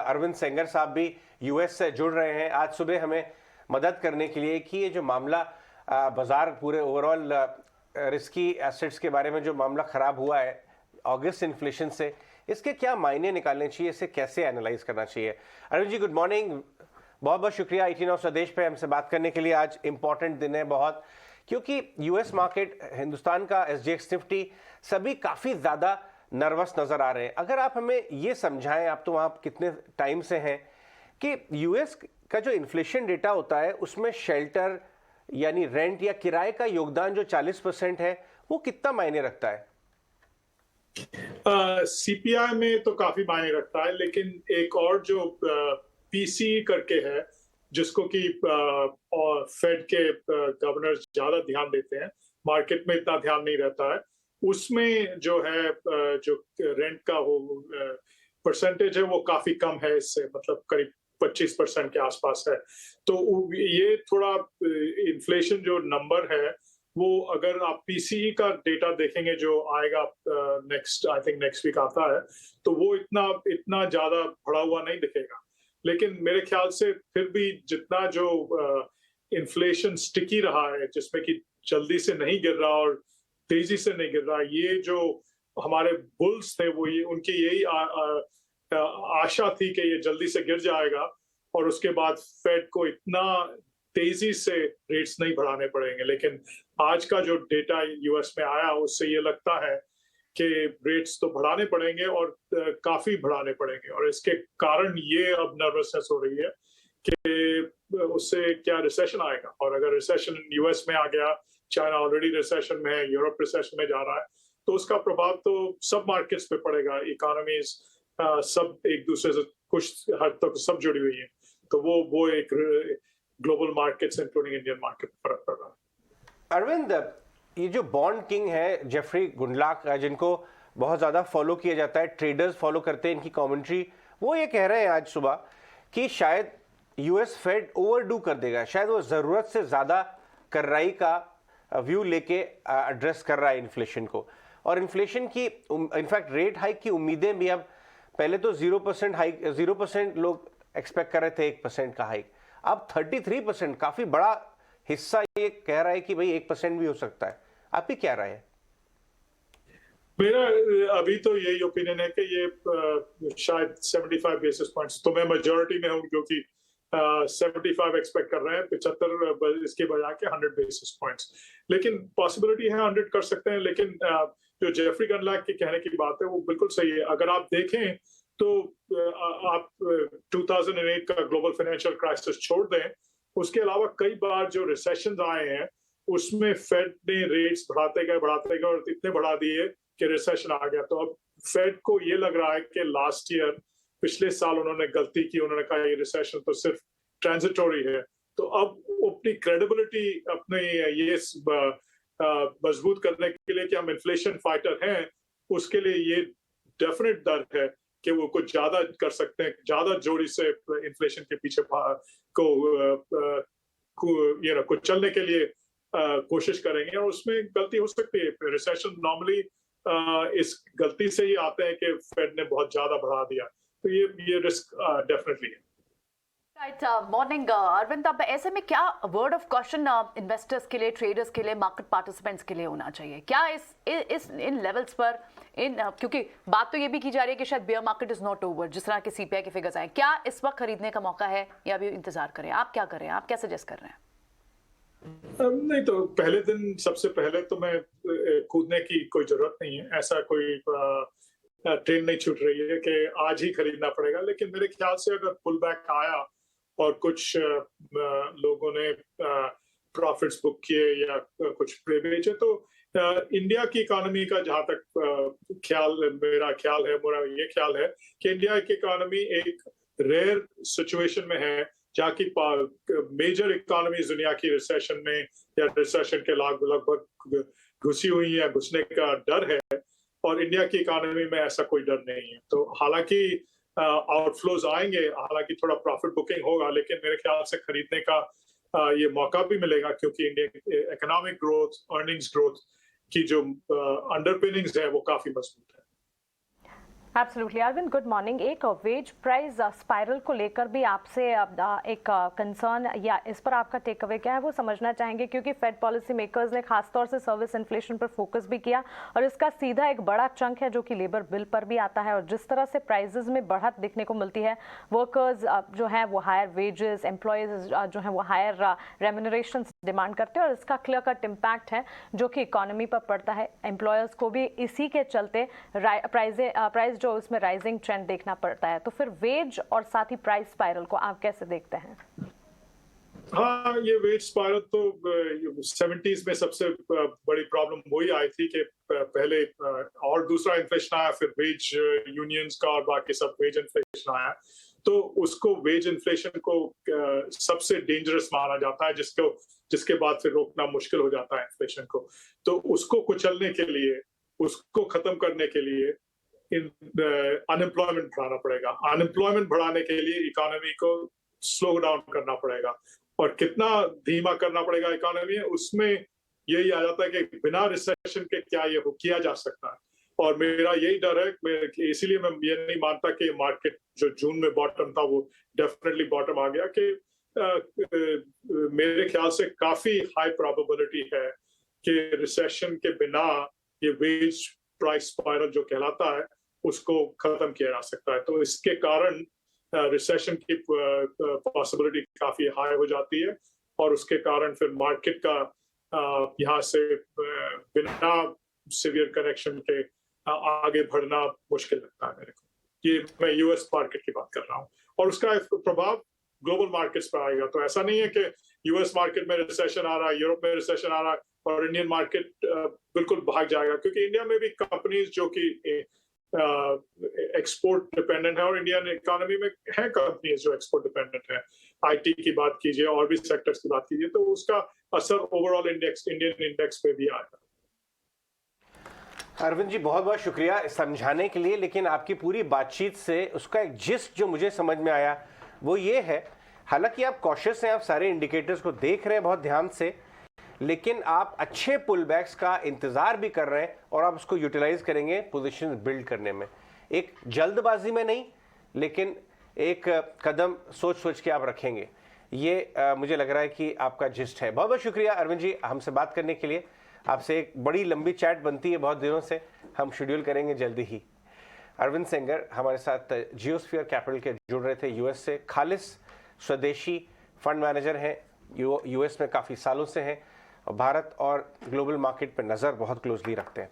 अरविंद सेंगर साहब भी यूएस से जुड़ रहे हैं आज सुबह हमें मदद करने के लिए कि ये जो मामला बाजार पूरे ओवरऑल रिस्की एसेट्स के बारे में जो मामला खराब हुआ है अगस्त इन्फ्लेशन से, इसके क्या मायने निकालने चाहिए, इसे कैसे एनालाइज करना चाहिए। अरविंद जी गुड मॉर्निंग, बहुत बहुत शुक्रिया 18 स्वदेश पे हमसे बात करने के लिए। आज इंपॉर्टेंट दिन है बहुत, क्योंकि यूएस मार्केट, हिंदुस्तान का एसजीएक्स निफ्टी सभी काफ़ी ज़्यादा नर्वस नज़र आ रहे हैं। अगर आप हमें ये समझाएं, आप तो वहाँ कितने टाइम से हैं, कि यूएस का जो इन्फ्लेशन डेटा होता है उसमें शेल्टर यानी रेंट या किराए का योगदान जो 40% है वो कितना मायने रखता है? सीपीआई में तो काफी मायने रखता है, लेकिन एक और जो पीसी करके है जिसको कि फेड के गवर्नर ज्यादा ध्यान देते हैं, मार्केट में इतना ध्यान नहीं रहता है, उसमें जो है जो रेंट का वो परसेंटेज है वो काफी कम है, इससे मतलब करीब 25% के आसपास है। तो ये थोड़ा इन्फ्लेशन जो नंबर है वो, अगर आप पीसीई का डेटा देखेंगे जो आएगा आई थिंक नेक्स्ट वीक आता है, तो वो इतना ज्यादा बढ़ा हुआ नहीं दिखेगा। लेकिन मेरे ख्याल से फिर भी जितना जो इन्फ्लेशन स्टिकी रहा है, जिसमें कि जल्दी से नहीं गिर रहा और तेजी से नहीं गिर रहा, ये जो हमारे बुल्स थे वो ये उनकी यही आशा थी कि ये जल्दी से गिर जाएगा और उसके बाद फेड को इतना तेजी से रेट्स नहीं बढ़ाने पड़ेंगे। लेकिन आज का जो डेटा यूएस में आया उससे ये लगता है कि रेट्स तो बढ़ाने पड़ेंगे और काफी बढ़ाने पड़ेंगे, और इसके कारण ये अब नर्वसनेस हो रही है कि उससे क्या रिसेशन आएगा। और अगर रिसेशन यूएस में आ गया, चाइना ऑलरेडी रिसेशन में है, यूरोप रिसेशन में जा रहा है, तो उसका प्रभाव तो सब मार्केट्स पे पड़ेगा। इकोनॉमीज सब एक दूसरे से कुछ हद तक सब जुड़ी हुई है, तो वो एक global markets including Indian market में फर्क पड़ रहा है। अरविंद, ये जो बॉन्ड किंग है जेफरी गुंडलाक, जिनको बहुत ज़्यादा फॉलो किया जाता है, ट्रेडर्स फॉलो करते हैं इनकी कमेंट्री, वो ये कह रहे हैं आज सुबह कि शायद यूएस फेड ओवरडू कर देगा, शायद वो ज़रूरत से ज़्यादा कार्रवाई का व्यू लेके एड्रेस कर रहा है इन्फ्लेशन को। और इन्फ्लेशन की इनफैक्ट रेट हाइक की उम्मीदें भी अब, पहले तो 0% हाइक, 0% लोग एक्सपेक्ट कर रहे थे 1% का हाइक, अब 33%, काफी बड़ा हिस्सा ये कह रहा है कि भाई 1% भी हो सकता है। आपकी क्या राय है? मेरा अभी तो यही ओपिनियन है कि ये शायद 75 बेसिस पॉइंट्स, तो मैं मेजॉरिटी में हूँ क्योंकि 75 एक्सपेक्ट कर रहे हैं, 75 इसके बजाय के 100 बेसिस पॉइंट्स। लेकिन पॉसिबिलिटी है 100 कर सकते हैं, लेकिन जो जेफरी गनलैक के कहने की बात है वो बिल्कुल सही है। अगर आप देखें तो आप 2008 का ग्लोबल फाइनेंशियल क्राइसिस छोड़ दें, उसके अलावा कई बार जो रिसेशन आए हैं उसमें फेड ने रेट्स बढ़ाते गए और इतने बढ़ा दिए कि रिसेशन आ गया। तो अब फेड को ये लग रहा है कि लास्ट ईयर, पिछले साल उन्होंने गलती की, उन्होंने कहा ये रिसेशन तो सिर्फ ट्रांजिटोरी है। तो अब अपनी क्रेडिबिलिटी अपने ये मजबूत करने के लिए कि हम इन्फ्लेशन फाइटर हैं, उसके लिए ये डेफिनेट डर है कि वो कुछ ज्यादा कर सकते हैं, ज्यादा जोड़ी से इन्फ्लेशन के पीछे को चलने के लिए कोशिश करेंगे, और उसमें गलती हो सकती है। रिसेशन नॉर्मली इस गलती से ही आते हैं कि फेड ने बहुत ज्यादा बढ़ा दिया, तो ये रिस्क डेफिनेटली है। राइट, मॉर्निंग अरविंद, अब ऐसे में क्या वर्ड ऑफ कॉशन इन्वेस्टर्स के लिए, ट्रेडर्स के लिए, मार्केट पार्टिसिपेंट्स के लिए होना चाहिए? क्या इन लेवल्स पर क्योंकि बात तो ये भी की जा रही है कि शायद bear market is not over, जिस तरह के सीपीआई के फिगर्स आए, क्या इस वक्त खरीदने का मौका है या अभी इंतजार करें? आप क्या कर रहे हैं, आप क्या सजेस्ट कर रहे हैं? नहीं, तो पहले दिन सबसे पहले तो मैं कूदने की कोई जरूरत नहीं है, ऐसा कोई ट्रेन नहीं छूट रही है कि आज ही खरीदना पड़ेगा। लेकिन मेरे ख्याल से अगर पुल बैक आया और कुछ लोगों ने प्रॉफिट्स बुक किए या कुछ प्रे बेचे, तो इंडिया की इकोनॉमी का जहां तक मेरा ये ख्याल है कि इंडिया की इकोनॉमी एक रेयर सिचुएशन में है जहाँ की मेजर इकोनॉमीज दुनिया की रिसेशन में या रिसेशन के लगभग घुसी हुई या घुसने का डर है, और इंडिया की इकोनॉमी में ऐसा कोई डर नहीं है। तो हालांकि आउटफ्लोज आएंगे, हालांकि थोड़ा प्रॉफिट बुकिंग होगा, लेकिन मेरे ख्याल से खरीदने का ये मौका भी मिलेगा, क्योंकि Indian economic growth, earnings growth की जो अंडरपिनिंग्स है वो काफी मजबूत है। Absolutely Arvind, good morning. एक वेज प्राइस स्पाइरल को लेकर भी आपसे एक कंसर्न या इस पर आपका टेक अवे क्या है वो समझना चाहेंगे, क्योंकि फेड पॉलिसी मेकर्स ने खासतौर से सर्विस इन्फ्लेशन पर फोकस भी किया और इसका सीधा एक बड़ा चंक है जो कि लेबर बिल पर भी आता है। और जिस तरह से प्राइजेस में बढ़त देखने को मिलती है, वर्कर्स जो है वो हायर वेजेस, एम्प्लॉयज जो है वो हायर रेम्यूनरेशन डिमांड करते हैं और इसका क्लियर कट इम्पैक्ट है जो कि इकोनॉमी पर पड़ता है। एम्प्लॉयर्स को भी इसी के चलते प्राइस जो उसमें राइजिंग ट्रेंड देखना पड़ता है। तो फिर वेज और साथ ही प्राइस स्पाइरल को आप कैसे देखते हैं? हाँ, ये वेज स्पाइरल तो 70s में सबसे बड़ी प्रॉब्लम वही आई थी कि पहले और दूसरा इन्फ्लेशन आया, फिर वेज यूनियंस का और बाकी सब वेज इन्फ्लेशन आया। तो उसको वेज इन्फ्लेशन को सबसे डेंजरस माना जाता है, जिसके बाद फिर रोकना मुश्किल हो जाता है इन्फ्लेशन को। तो उसको कुचलने के लिए, उसको खत्म करने के लिए अनएम्प्लॉयमेंट बढ़ाना पड़ेगा। अनएम्प्लॉयमेंट बढ़ाने के लिए इकोनॉमी को स्लो डाउन करना पड़ेगा। और कितना धीमा करना पड़ेगा इकोनॉमी, उसमें यही आ जाता है कि बिना रिसेशन के क्या ये किया जा सकता है। और मेरा यही डर है, इसीलिए मैं ये नहीं मानता कि मार्केट जो जून में बॉटम था वो डेफिनेटली बॉटम आ गया, कि मेरे ख्याल से काफी हाई प्रोबेबिलिटी है कि रिसेशन के बिना ये वेज प्राइस स्पाइरल जो कहलाता है उसको खत्म किया जा सकता है। तो इसके कारण रिसेशन की पॉसिबिलिटी काफी हाई हो जाती है और उसके कारण फिर मार्केट का यहाँ से बिना सीवियर करेक्शन के आगे बढ़ना मुश्किल लगता है मेरे को। ये मैं यूएस मार्केट की बात कर रहा हूँ और उसका प्रभाव ग्लोबल मार्केट्स पर आएगा। तो ऐसा नहीं है कि यूएस मार्केट में रिसेशन आ रहा है, यूरोप में रिसेशन आ रहा है और इंडियन मार्केट बिल्कुल भाग जाएगा, क्योंकि इंडिया में भी कंपनीज जो कि एक्सपोर्ट डिपेंडेंट है और इंडियन इकोनॉमी में है कंपनीज जो एक्सपोर्ट डिपेंडेंट है। आईटी की बात कीजिए और भी सेक्टर्स की बात कीजिए, तो उसका असर ओवरऑल इंडियन इंडेक्स पे भी आएगा। अरविंद जी, बहुत बहुत शुक्रिया समझाने के लिए, लेकिन आपकी पूरी बातचीत से उसका एक जिस्ट जो मुझे समझ में आया वो ये है, हालांकि आप कॉशियस हैं, आप सारे इंडिकेटर्स को देख रहे हैं बहुत ध्यान से, लेकिन आप अच्छे पुल बैक्स का इंतज़ार भी कर रहे हैं और आप उसको यूटिलाइज करेंगे पोजीशन बिल्ड करने में। एक जल्दबाजी में नहीं, लेकिन एक कदम सोच सोच के आप रखेंगे। ये मुझे लग रहा है कि आपका जिस्ट है। बहुत बहुत शुक्रिया अरविंद जी हमसे बात करने के लिए। आपसे एक बड़ी लंबी चैट बनती है बहुत दिनों से, हम शेड्यूल करेंगे जल्दी ही। अरविंद सेंगर हमारे साथ जियोस्फीयर कैपिटल के जुड़ रहे थे यूएस से। खालिस स्वदेशी फंड मैनेजर हैं, यूएस में काफ़ी सालों से हैं और भारत और ग्लोबल मार्केट पर नज़र बहुत क्लोजली रखते हैं।